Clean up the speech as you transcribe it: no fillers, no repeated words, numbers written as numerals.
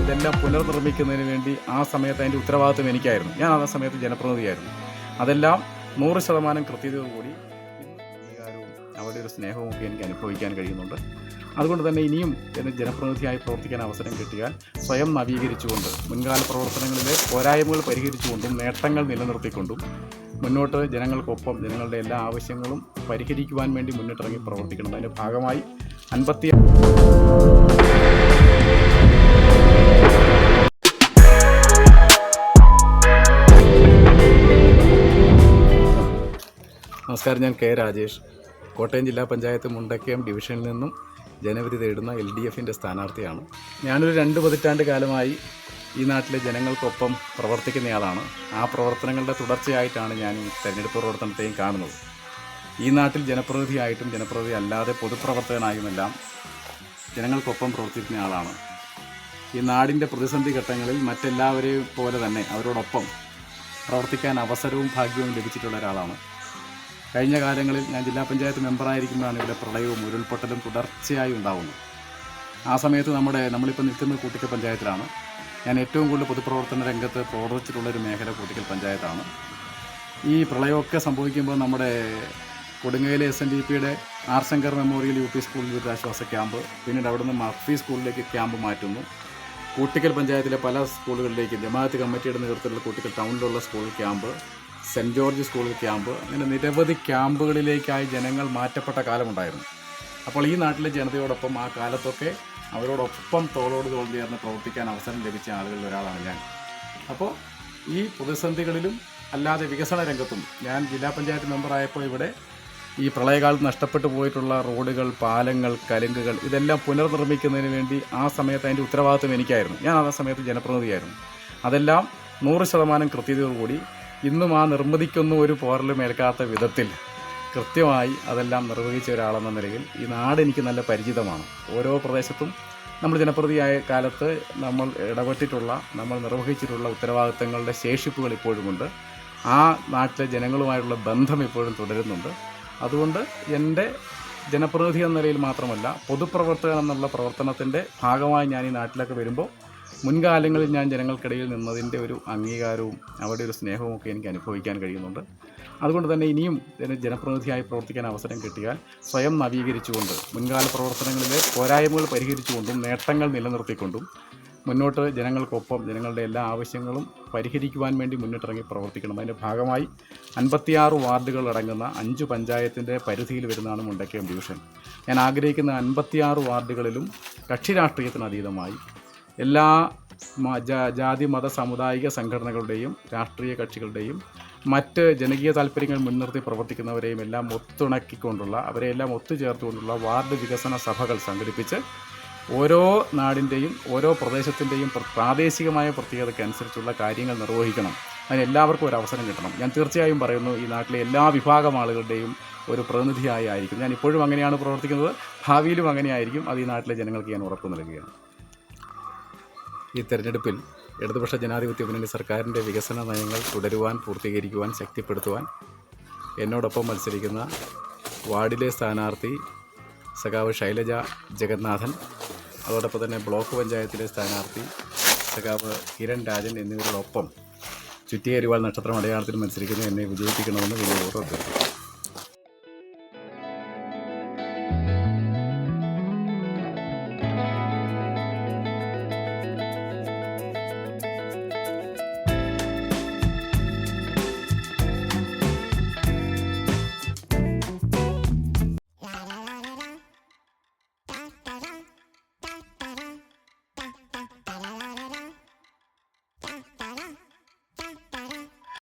ഇതെല്ലാം പുനർനിർമ്മിക്കുന്നതിന് വേണ്ടി ആ സമയത്ത് അതിൻ്റെ ഉത്തരവാദിത്വം എനിക്കായിരുന്നു. ഞാൻ ആ സമയത്ത് ജനപ്രതിനിധിയായിരുന്നു. അതെല്ലാം 100% കൃത്യതയോടുകൂടി അംഗീകാരവും അവരുടെ ഒരു സ്നേഹവും ഒക്കെ എനിക്ക് അനുഭവിക്കാൻ കഴിയുന്നുണ്ട്. അതുകൊണ്ട് തന്നെ ഇനിയും ജനപ്രതിനിധിയായി പ്രവർത്തിക്കാൻ അവസരം കിട്ടിയാൽ സ്വയം നവീകരിച്ചുകൊണ്ട് മുൻകാല പ്രവർത്തനങ്ങളിലെ പോരായ്മകൾ പരിഹരിച്ചുകൊണ്ടും നേട്ടങ്ങൾ നിലനിർത്തിക്കൊണ്ടും മുന്നോട്ട് ജനങ്ങൾക്കൊപ്പം ജനങ്ങളുടെ എല്ലാ ആവശ്യങ്ങളും പരിഹരിക്കുവാൻ വേണ്ടി മുന്നിട്ടിറങ്ങി പ്രവർത്തിക്കണം. അതിൻ്റെ ഭാഗമായി നമസ്കാരം, ഞാൻ കെ രാജേഷ്, കോട്ടയം ജില്ലാ പഞ്ചായത്ത് മുണ്ടക്കയം ഡിവിഷനിൽ നിന്നും ജനവിധി തേടുന്ന LDFൻ്റെ സ്ഥാനാർത്ഥിയാണ്. ഞാനൊരു 2 പതിറ്റാണ്ട് കാലമായി ഈ നാട്ടിലെ ജനങ്ങൾക്കൊപ്പം പ്രവർത്തിക്കുന്നയാളാണ്. ആ പ്രവർത്തനങ്ങളുടെ തുടർച്ചയായിട്ടാണ് ഞാൻ ഈ തെരഞ്ഞെടുപ്പ് പ്രവർത്തനത്തെയും കാണുന്നത്. ഈ നാട്ടിൽ ജനപ്രതിനിധിയായിട്ടും ജനപ്രതിനിധി അല്ലാതെ പൊതുപ്രവർത്തകനായുമെല്ലാം ജനങ്ങൾക്കൊപ്പം പ്രവർത്തിക്കുന്ന ആളാണ്. ഈ നാടിൻ്റെ പ്രതിസന്ധി ഘട്ടങ്ങളിൽ മറ്റെല്ലാവരെയും പോലെ തന്നെ അവരോടൊപ്പം പ്രവർത്തിക്കാൻ അവസരവും ഭാഗ്യവും ലഭിച്ചിട്ടുള്ള ഒരാളാണ്. കഴിഞ്ഞ കാലങ്ങളിൽ ഞാൻ ജില്ലാ പഞ്ചായത്ത് മെമ്പറായിരിക്കുമ്പോഴാണ് ഇവിടെ പ്രളയവും ഉരുൾപൊട്ടലും തുടർച്ചയായി ഉണ്ടാകുന്നത്. ആ സമയത്ത് നമ്മളിപ്പോൾ നിൽക്കുന്നത് കൂട്ടിക്കൽ പഞ്ചായത്തിലാണ്. ഞാൻ ഏറ്റവും കൂടുതൽ പൊതുപ്രവർത്തന രംഗത്ത് പ്രവർത്തിച്ചിട്ടുള്ളൊരു മേഖല കൂട്ടിക്കൽ പഞ്ചായത്താണ്. ഈ പ്രളയമൊക്കെ സംഭവിക്കുമ്പോൾ നമ്മുടെ കൊടുങ്ങയിലെ SNDPയുടെ ആർ ശങ്കർ മെമ്മോറിയൽ UP സ്കൂളിൽ ദുരിതാശ്വാസ ക്യാമ്പ്, പിന്നീട് അവിടെ നിന്ന് മർഫി സ്കൂളിലേക്ക് ക്യാമ്പ് മാറ്റുന്നു. കൂട്ടിക്കൽ പഞ്ചായത്തിലെ പല സ്കൂളുകളിലേക്ക് ജമാഅത്ത് കമ്മിറ്റിയുടെ നേതൃത്വത്തിലുള്ള കൂട്ടിക്കൽ ടൗണിലുള്ള സ്കൂൾ ക്യാമ്പ്, സെൻറ്റ് ജോർജ് സ്കൂളിൽ ക്യാമ്പ്, അങ്ങനെ നിരവധി ക്യാമ്പുകളിലേക്കായി ജനങ്ങൾ മാറ്റപ്പെട്ട കാലമുണ്ടായിരുന്നു. അപ്പോൾ ഈ നാട്ടിലെ ജനതയോടൊപ്പം ആ കാലത്തൊക്കെ അവരോടൊപ്പം തോളോട് തോൾ ചേർന്ന് പ്രവർത്തിക്കാൻ അവസരം ലഭിച്ച ആളുകളിൽ ഒരാളാണ് ഞാൻ. അപ്പോൾ ഈ പ്രതിസന്ധികളിലും അല്ലാതെ വികസന രംഗത്തും ഞാൻ ജില്ലാ പഞ്ചായത്ത് മെമ്പറായപ്പോൾ ഇവിടെ ഈ പ്രളയകാലത്ത് നഷ്ടപ്പെട്ടു പോയിട്ടുള്ള റോഡുകൾ, പാലങ്ങൾ, കലുങ്കുകൾ ഇതെല്ലാം പുനർനിർമ്മിക്കുന്നതിന് വേണ്ടി ആ സമയത്ത് അതിൻ്റെ ഉത്തരവാദിത്വം എനിക്കായിരുന്നു. ഞാൻ ആ സമയത്ത് ജനപ്രതിനിധിയായിരുന്നു. അതെല്ലാം 100% കൃത്യതയോടുകൂടി ഇന്നും ആ നിർമ്മിതിക്കൊന്നും ഒരു പോറലും ഏൽക്കാത്ത വിധത്തിൽ കൃത്യമായി അതെല്ലാം നിർവഹിച്ച ഒരാളെന്ന നിലയിൽ ഈ നാട് എനിക്ക് നല്ല പരിചിതമാണ്. ഓരോ പ്രദേശത്തും നമ്മൾ ജനപ്രതിയായ കാലത്ത് നമ്മൾ ഇടപെട്ടിട്ടുള്ള, നമ്മൾ നിർവഹിച്ചിട്ടുള്ള ഉത്തരവാദിത്തങ്ങളുടെ ശേഷിപ്പുകൾ ഇപ്പോഴുമുണ്ട്. ആ നാട്ടിലെ ജനങ്ങളുമായിട്ടുള്ള ബന്ധം ഇപ്പോഴും തുടരുന്നുണ്ട്. അതുകൊണ്ട് എൻ്റെ ജനപ്രതിനിധി എന്ന നിലയിൽ മാത്രമല്ല, പൊതുപ്രവർത്തകൻ എന്നുള്ള പ്രവർത്തനത്തിൻ്റെ ഭാഗമായി ഞാൻ ഈ നാട്ടിലൊക്കെ വരുമ്പോൾ മുൻകാലങ്ങളിൽ ഞാൻ ജനങ്ങൾക്കിടയിൽ നിന്നതിൻ്റെ ഒരു അംഗീകാരവും അവരുടെ ഒരു സ്നേഹവും ഒക്കെ എനിക്ക് അനുഭവിക്കാൻ കഴിയുന്നുണ്ട്. അതുകൊണ്ട് തന്നെ ഇനിയും ജനപ്രതിനിധിയായി പ്രവർത്തിക്കാൻ അവസരം കിട്ടിയാൽ സ്വയം നവീകരിച്ചുകൊണ്ട് മുൻകാല പ്രവർത്തനങ്ങളിലെ പോരായ്മകൾ പരിഹരിച്ചുകൊണ്ടും നേട്ടങ്ങൾ നിലനിർത്തിക്കൊണ്ടും മുന്നോട്ട് ജനങ്ങൾക്കൊപ്പം ജനങ്ങളുടെ എല്ലാ ആവശ്യങ്ങളും പരിഹരിക്കുവാൻ വേണ്ടി മുന്നിട്ടിറങ്ങി പ്രവർത്തിക്കണം. അതിൻ്റെ ഭാഗമായി 56 വാർഡുകൾ അടങ്ങുന്ന 5 പഞ്ചായത്തിൻ്റെ പരിധിയിൽ വരുന്നതാണ് മുണ്ടക്കയം ഡിവിഷൻ. ഞാൻ ആഗ്രഹിക്കുന്ന 56 വാർഡുകളിലും കക്ഷി രാഷ്ട്രീയത്തിന് അതീതമായി എല്ലാ ജാതി മത സാമുദായിക സംഘടനകളുടെയും രാഷ്ട്രീയ കക്ഷികളുടെയും മറ്റ് ജനകീയ താല്പര്യങ്ങൾ മുൻനിർത്തി പ്രവർത്തിക്കുന്നവരെയും എല്ലാം ഒത്തിണക്കിക്കൊണ്ടുള്ള, അവരെയെല്ലാം ഒത്തുചേർത്തുകൊണ്ടുള്ള വാർഡ് വികസന സഭകൾ സംഘടിപ്പിച്ച് ഓരോ നാടിൻ്റെയും ഓരോ പ്രദേശത്തിൻ്റെയും പ്രാദേശികമായ പ്രത്യേകതയ്ക്കനുസരിച്ചുള്ള കാര്യങ്ങൾ നിർവഹിക്കണം. അതിന് എല്ലാവർക്കും ഒരു അവസരം കിട്ടണം. ഞാൻ തീർച്ചയായും പറയുന്നു, ഈ നാട്ടിലെ എല്ലാ വിഭാഗം ആളുകളുടെയും ഒരു പ്രതിനിധിയായി ആയിരിക്കും. ഞാൻ ഇപ്പോഴും അങ്ങനെയാണ് പ്രവർത്തിക്കുന്നത്, ഭാവിയിലും അങ്ങനെയായിരിക്കും. അത് ഈ നാട്ടിലെ ജനങ്ങൾക്ക് ഞാൻ ഉറപ്പ് നൽകുകയാണ്. ഈ തെരഞ്ഞെടുപ്പിൽ ഇടതുപക്ഷ ജനാധിപത്യ മുന്നണി സർക്കാരിൻ്റെ വികസന നയങ്ങൾ തുടരുവാൻ, പൂർത്തീകരിക്കുവാൻ, ശക്തിപ്പെടുത്തുവാൻ എന്നോടൊപ്പം മത്സരിക്കുന്ന വാർഡിലെ സ്ഥാനാർത്ഥി സഖാവ് ശൈലജ ജഗന്നാഥൻ, അതോടൊപ്പം തന്നെ ബ്ലോക്ക് പഞ്ചായത്തിലെ സ്ഥാനാർത്ഥി സഖാവ് കിരൺ രാജൻ എന്നിവരോടൊപ്പം ചുറ്റിയരിവാൾ നക്ഷത്രം അടയാളത്തിൽ മത്സരിക്കുന്ന എന്നെ വിജയിപ്പിക്കണമെന്ന് വിനയോട് അഭ്യർത്ഥിക്കുന്നു.